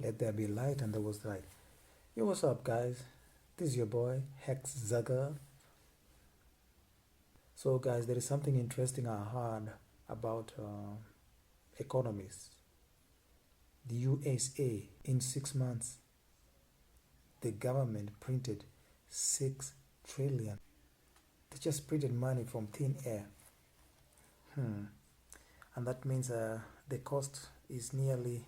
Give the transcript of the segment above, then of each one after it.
Let there be light, and there was light. Yo, what's up, guys? This is your boy, Hex Staker. So, guys, there is something interesting I heard about economies. The USA, in 6 months, the government printed 6 trillion. They just printed money from thin air. And that means the cost is nearly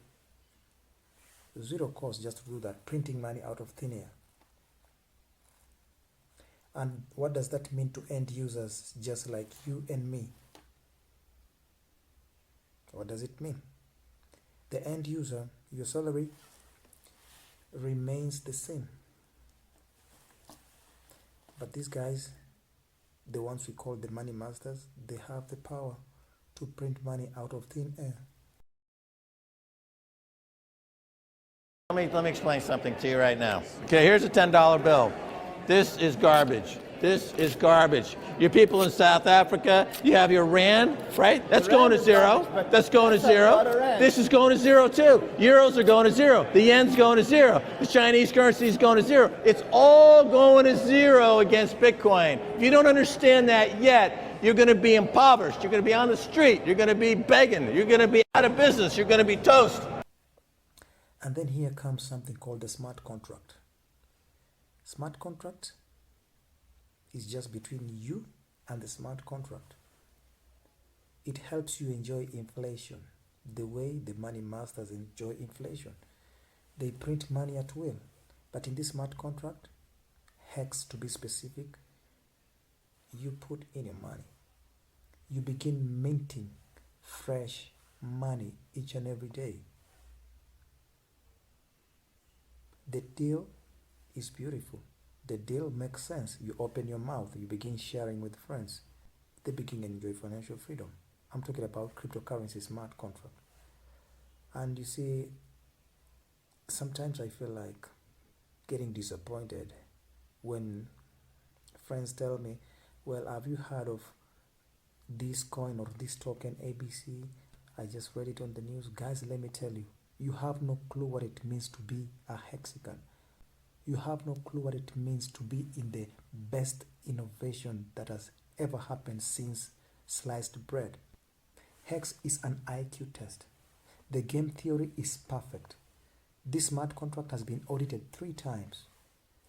zero cost just to do that, printing money out of thin air. And what does that mean to end users just like you and me? What does it mean? The end user, your salary remains the same. But these guys, the ones we call the money masters, they have the power to print money out of thin air. Let me explain something to you right now. Okay, here's a $10 bill. This is garbage. This is garbage. Your people in South Africa, you have your rand, right? That's going to zero. That's going to zero. This is going to zero too. Euros are going to zero. The yen's going to zero. The Chinese currency is going to zero. It's all going to zero against Bitcoin. If you don't understand that yet, you're going to be impoverished. You're going to be on the street. You're going to be begging. You're going to be out of business. You're going to be toast. And then here comes something called the smart contract. Smart contract is just between you and the smart contract. It helps you enjoy inflation the way the money masters enjoy inflation. They print money at will. But in this smart contract, Hex to be specific, you put in your money. You begin minting fresh money each and every day. The deal is beautiful. The deal makes sense. You open your mouth, you begin sharing with friends. They begin to enjoy financial freedom. I'm talking about cryptocurrency smart contract. And you see, sometimes I feel like getting disappointed when friends tell me, well, have you heard of this coin or this token ABC? I just read it on the news. Guys, let me tell you, you have no clue what it means to be a Hexican. You have no clue what it means to be in the best innovation that has ever happened since sliced bread. Hex is an IQ test. The game theory is perfect. This smart contract has been audited 3 times.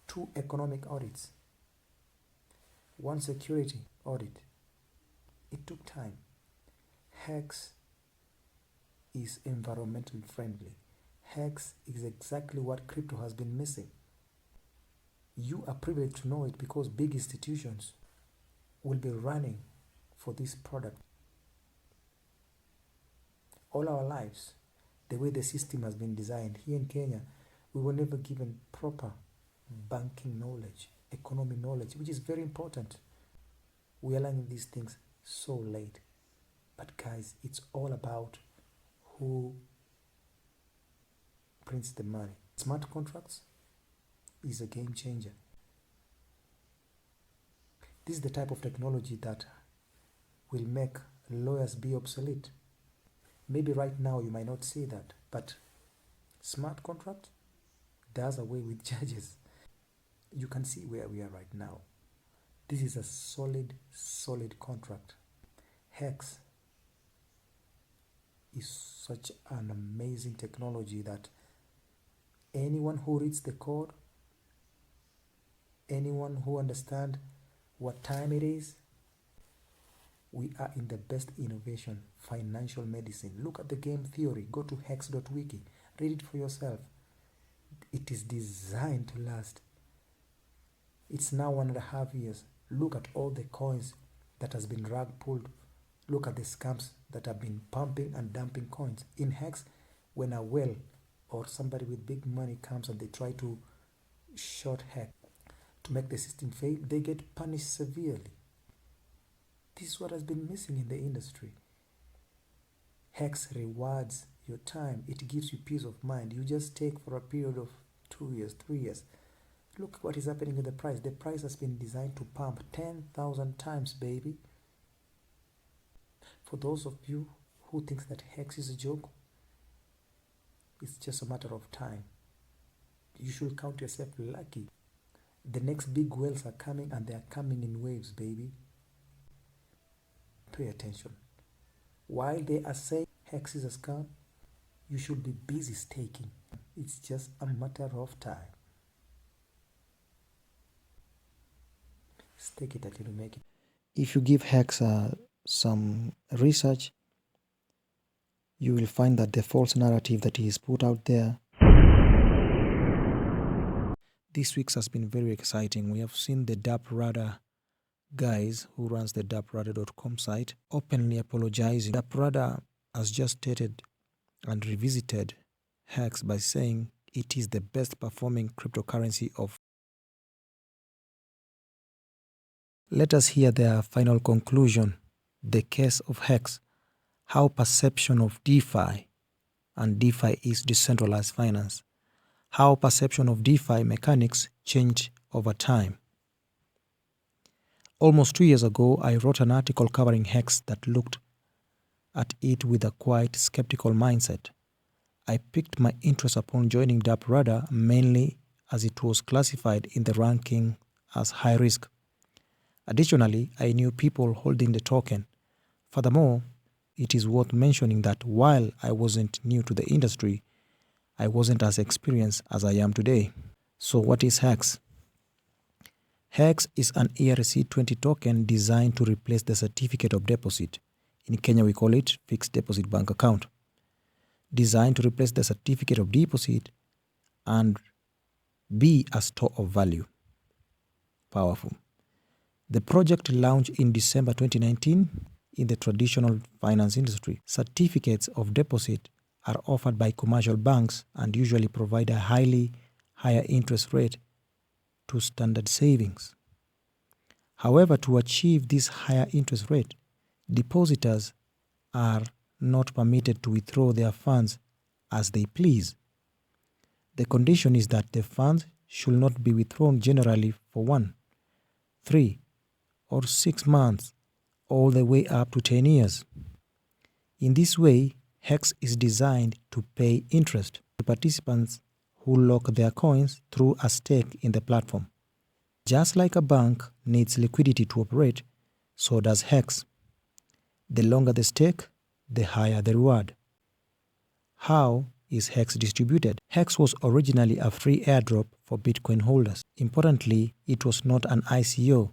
2 economic audits. 1 security audit. It took time. Hex is environmentally friendly. Hex is exactly what crypto has been missing. You are privileged to know it because big institutions will be running for this product. All our lives, the way the system has been designed here in Kenya, we were never given proper banking knowledge, economy knowledge, which is very important. We are learning these things so late. But guys, it's all about who prints the money. Smart contracts is a game changer. This is the type of technology that will make lawyers be obsolete. Maybe right now you might not see that, but smart contract does away with judges. You can see where we are right now. This is a solid contract. Hex is such an amazing technology that anyone who reads the code, anyone who understands what time it is, we are in the best innovation, financial medicine. Look at the game theory. Go to hex.wiki. Read it for yourself. It is designed to last. It's now 1.5 years. Look at all the coins that has been rug pulled. Look at the scams that have been pumping and dumping coins. In Hex, when a whale or somebody with big money comes and they try to short Hex to make the system fail, they get punished severely. This is what has been missing in the industry. Hex rewards your time. It gives you peace of mind. You just take for a period of 2 years, 3 years. Look what is happening with the price. The price has been designed to pump 10,000 times, baby. For those of you who thinks that Hex is a joke, It's just a matter of time. You should count yourself lucky. The next big whales are coming, and they are coming in waves, baby. Pay attention. While they are saying Hex is a scam, you should be busy staking. It's just a matter of time. Stake it until you make it. If you give Hex some research, you will find that the false narrative that is put out there. This week's has been very exciting. We have seen the DappRadar guys who runs the DappRadar.com site openly apologizing. DappRadar has just stated and revisited Hex by saying it is the best performing cryptocurrency of. Let us hear their final conclusion, the case of Hex, how perception of DeFi, and DeFi is decentralized finance, how perception of DeFi mechanics changed over time. Almost 2 years ago, I wrote an article covering Hex that looked at it with a quite skeptical mindset. I picked my interest upon joining DappRadar mainly as it was classified in the ranking as high risk. Additionally, I knew people holding the token. Furthermore, it is worth mentioning that while I wasn't new to the industry, I wasn't as experienced as I am today. So what is Hex? Hex is an ERC20 token designed to replace the certificate of deposit. In Kenya, we call it fixed deposit bank account. Designed to replace the certificate of deposit and be a store of value. Powerful. The project launched in December 2019 in the traditional finance industry. Certificates of deposit are offered by commercial banks and usually provide a higher interest rate to standard savings. However, to achieve this higher interest rate, depositors are not permitted to withdraw their funds as they please. The condition is that the funds should not be withdrawn generally for 1, 3, or 6 months, all the way up to 10 years. In this way, Hex is designed to pay interest to participants who lock their coins through a stake in the platform. Just like a bank needs liquidity to operate, so does Hex. The longer the stake, the higher the reward. How is Hex distributed? Hex was originally a free airdrop for Bitcoin holders. Importantly, it was not an ICO,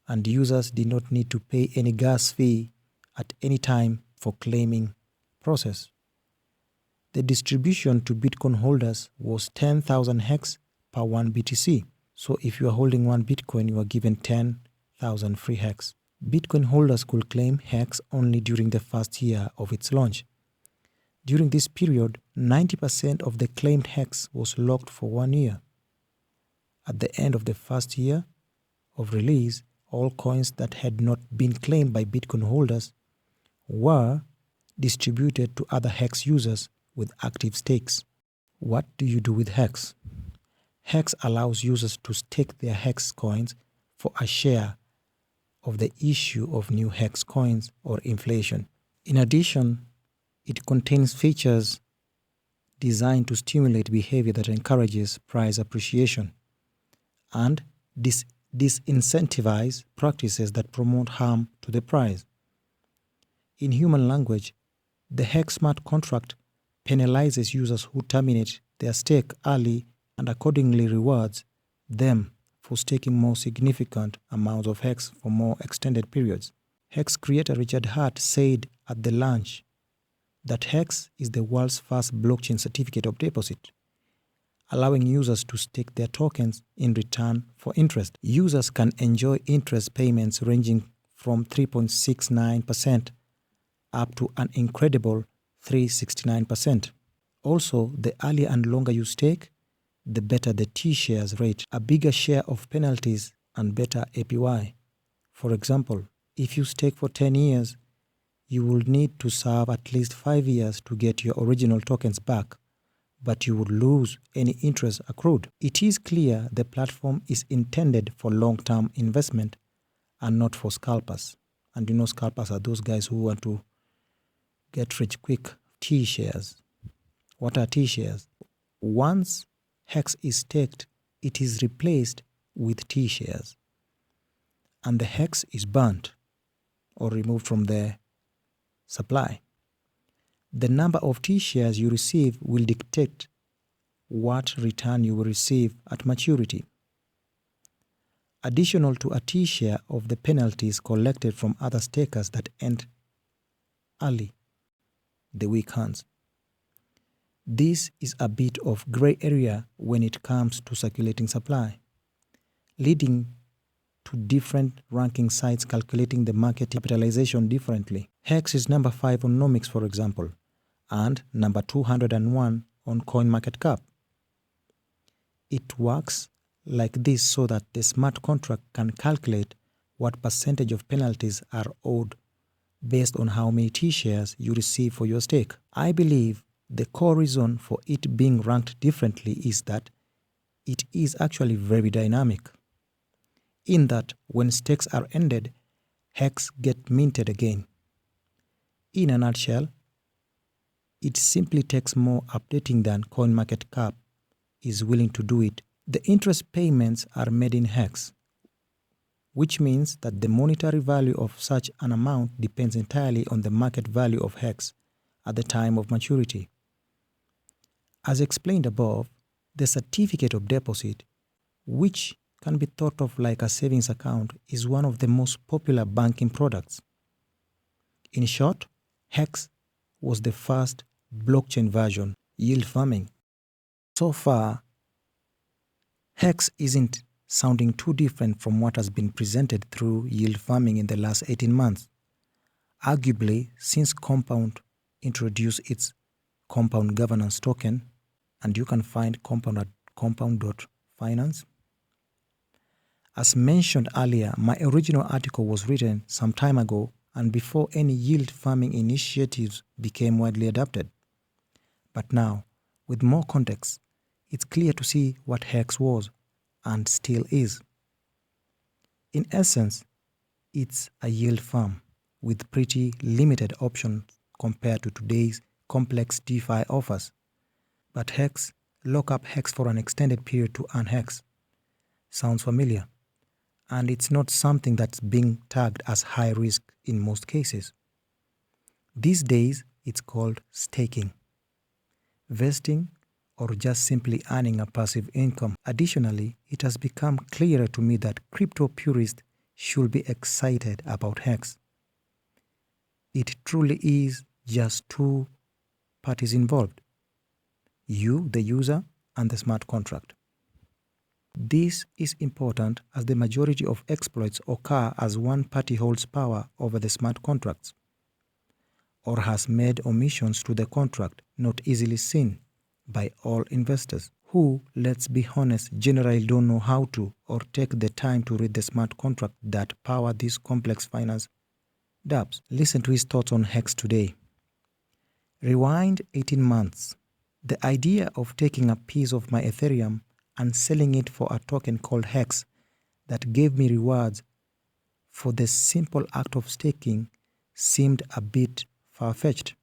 and users did not need to pay any gas fee at any time for claiming process. The distribution to Bitcoin holders was 10,000 Hex per 1 BTC. So if you are holding 1 Bitcoin, you are given 10,000 free Hex. Bitcoin holders could claim Hex only during the first year of its launch. During this period, 90% of the claimed Hex was locked for 1 year. At the end of the first year of release, all coins that had not been claimed by Bitcoin holders were distributed to other Hex users with active stakes. What do you do with Hex? Hex allows users to stake their Hex coins for a share of the issue of new Hex coins or inflation. In addition, it contains features designed to stimulate behavior that encourages price appreciation and disincentivize practices that promote harm to the price. In human language, the Hex smart contract penalizes users who terminate their stake early and accordingly rewards them for staking more significant amounts of Hex for more extended periods. Hex creator Richard Hart said at the launch that Hex is the world's first blockchain certificate of deposit, allowing users to stake their tokens in return for interest. Users can enjoy interest payments ranging from 3.69% up to an incredible 369%. Also, the earlier and longer you stake, the better the T-shares rate, a bigger share of penalties and better APY. For example, if you stake for 10 years, you will need to serve at least 5 years to get your original tokens back, but you would lose any interest accrued. It is clear the platform is intended for long-term investment and not for scalpers. And you know, scalpers are those guys who want to get rich quick, T-shares. What are T-shares? Once Hex is staked, it is replaced with T-shares, and the Hex is burnt or removed from the supply. The number of T-shares you receive will dictate what return you will receive at maturity. Additional to a T-share of the penalties collected from other stakers that end early, the weak hands. This is a bit of gray area when it comes to circulating supply, leading to different ranking sites calculating the market capitalization differently. Hex is number 5 on Nomics, for example, and number 201 on CoinMarketCap. It works like this so that the smart contract can calculate what percentage of penalties are owed based on how many T-shares you receive for your stake. I believe the core reason for it being ranked differently is that it is actually very dynamic, in that when stakes are ended, Hex get minted again. In a nutshell, it simply takes more updating than CoinMarketCap is willing to do it. The interest payments are made in Hex, which means that the monetary value of such an amount depends entirely on the market value of Hex at the time of maturity. As explained above, the certificate of deposit, which can be thought of like a savings account, is one of the most popular banking products. In short, Hex was the first blockchain version, yield farming. So far, Hex isn't sounding too different from what has been presented through yield farming in the last 18 months. Arguably, since Compound introduced its Compound Governance Token, and you can find Compound at compound.finance. As mentioned earlier, my original article was written some time ago and before any yield farming initiatives became widely adopted. But now, with more context, it's clear to see what Hex was and still is. In essence, it's a yield farm with pretty limited options compared to today's complex DeFi offers. But Hex, lock up Hex for an extended period to earn Hex. Sounds familiar. And it's not something that's being tagged as high risk in most cases. These days, it's called staking, vesting, or just simply earning a passive income. Additionally, it has become clearer to me that crypto purists should be excited about Hex. It truly is just two parties involved: you, the user, and the smart contract. This is important as the majority of exploits occur as one party holds power over the smart contracts, or has made omissions to the contract not easily seen by all investors who, let's be honest, generally don't know how to or take the time to read the smart contract that power these complex finance dApps. Listen to his thoughts on Hex today. Rewind 18 months. The idea of taking a piece of my Ethereum and selling it for a token called Hex that gave me rewards for the simple act of staking seemed a bit far-fetched.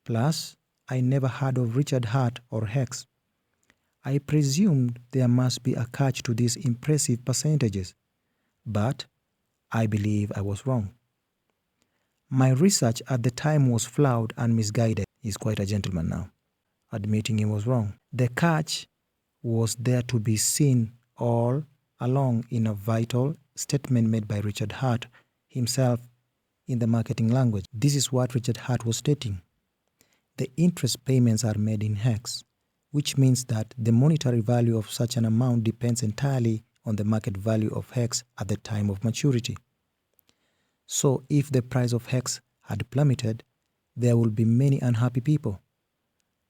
Plus, I never heard of Richard Heart or Hex. I presumed there must be a catch to these impressive percentages, but I believe I was wrong. My research at the time was flawed and misguided. He's quite a gentleman now, admitting he was wrong. The catch was there to be seen all along in a vital statement made by Richard Heart himself in the marketing language. This is what Richard Heart was stating. The interest payments are made in Hex, which means that the monetary value of such an amount depends entirely on the market value of Hex at the time of maturity. So if the price of Hex had plummeted, there will be many unhappy people.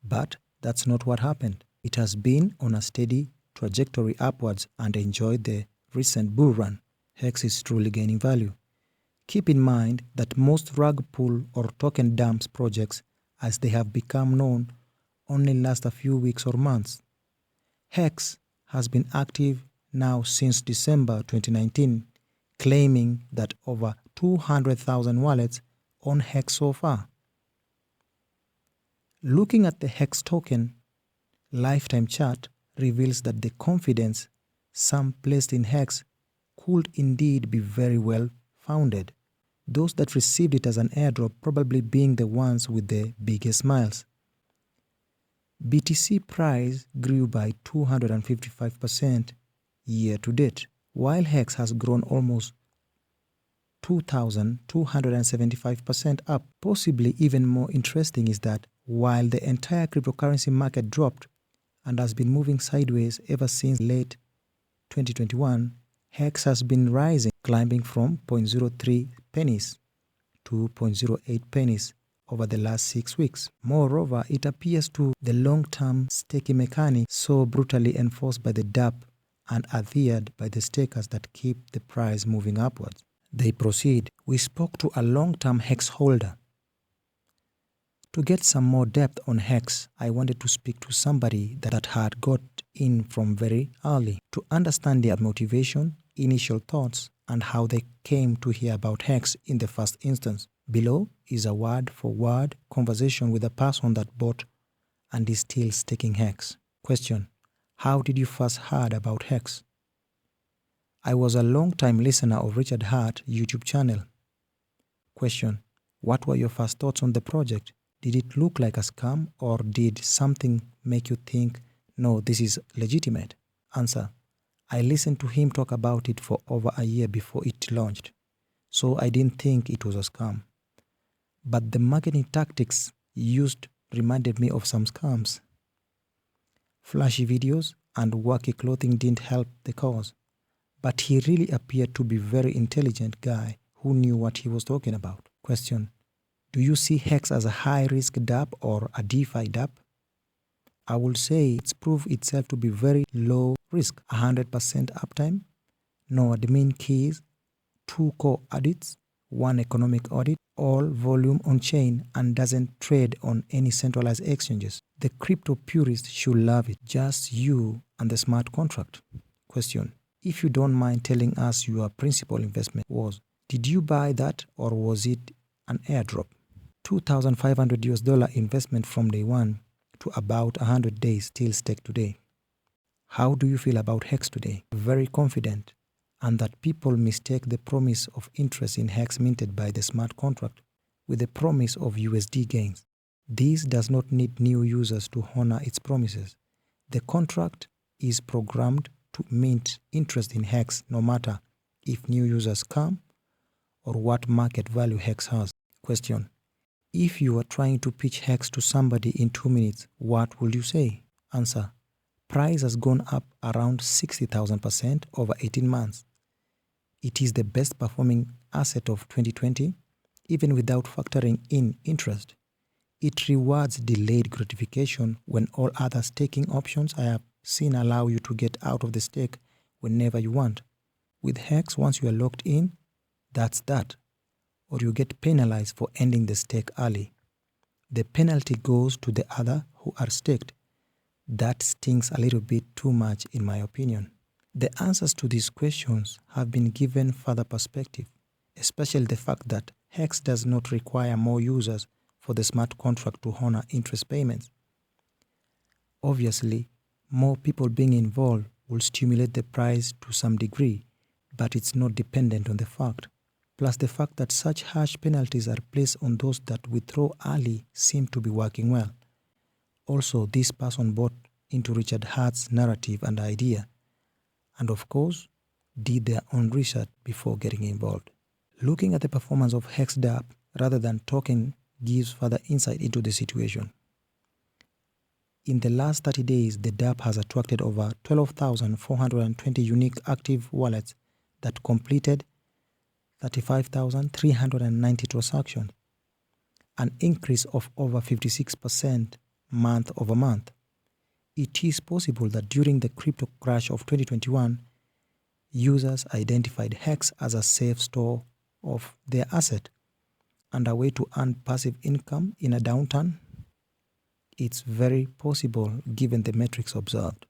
But that's not what happened. It has been on a steady trajectory upwards and enjoyed the recent bull run. Hex is truly gaining value. Keep in mind that most rug pull or token dumps projects, as they have become known, only last a few weeks or months. Hex has been active now since December 2019, claiming that over 200,000 wallets own Hex so far. Looking at the Hex token lifetime chart reveals that the confidence some placed in Hex could indeed be very well founded, those that received it as an airdrop probably being the ones with the biggest smiles. BTC price grew by 255% year to date, while Hex has grown almost 2,275% up. Possibly even more interesting is that while the entire cryptocurrency market dropped and has been moving sideways ever since late 2021, Hex has been rising, climbing from 0.03 pennies to 0.08 pennies over the last 6 weeks. Moreover, it appears to the long-term staking mechanic so brutally enforced by the DApp and adhered by the stakers that keep the price moving upwards. They proceed. We spoke to a long-term Hex holder. To get some more depth on Hex, I wanted to speak to somebody that had got in from very early to understand their motivation, initial thoughts, and how they came to hear about Hex in the first instance. Below is a word-for-word conversation with a person that bought and is still staking Hex. Question: how did you first heard about Hex? I was a long-time listener of Richard Hart YouTube channel. Question: what were your first thoughts on the project? Did it look like a scam, or did something make you think, no, this is legitimate? Answer: I listened to him talk about it for over a year before it launched, so I didn't think it was a scam. But the marketing tactics used reminded me of some scams. Flashy videos and wacky clothing didn't help the cause, but he really appeared to be a very intelligent guy who knew what he was talking about. Question: do you see Hex as a high-risk DApp or a DeFi DApp? I will say it's proved itself to be very low risk, 100% uptime, no admin keys, 2 core audits, 1 economic audit, all volume on-chain, and doesn't trade on any centralized exchanges. The crypto purists should love it, just you and the smart contract. Question: if you don't mind telling us your principal investment was, did you buy that or was it an airdrop? $2,500 investment from day one to about 100 days still staked today. How do you feel about Hex today? Very confident, and that people mistake the promise of interest in Hex minted by the smart contract with the promise of USD gains. This does not need new users to honor its promises. The contract is programmed to mint interest in Hex no matter if new users come or what market value Hex has. Question: if you are trying to pitch Hex to somebody in 2 minutes, what will you say? Answer: price has gone up around 60,000% over 18 months. It is the best performing asset of 2020, even without factoring in interest. It rewards delayed gratification when all other staking options I have seen allow you to get out of the stake whenever you want. With Hex, once you are locked in, that's that. Or you get penalized for ending the stake early. The penalty goes to the other who are staked. That stings a little bit too much in my opinion. The answers to these questions have been given further perspective, especially the fact that Hex does not require more users for the smart contract to honor interest payments. Obviously, more people being involved will stimulate the price to some degree, but it's not dependent on the fact. Plus the fact that such harsh penalties are placed on those that withdraw early seem to be working well. Also, this person bought into Richard Hart's narrative and idea, and of course, did their own research before getting involved. Looking at the performance of Hex DApp rather than token gives further insight into the situation. In the last 30 days, the DApp has attracted over 12,420 unique active wallets that completed 35,390 transactions, an increase of over 56% month over month. It is possible that during the crypto crash of 2021, users identified Hex as a safe store of their asset and a way to earn passive income in a downturn. It's very possible given the metrics observed.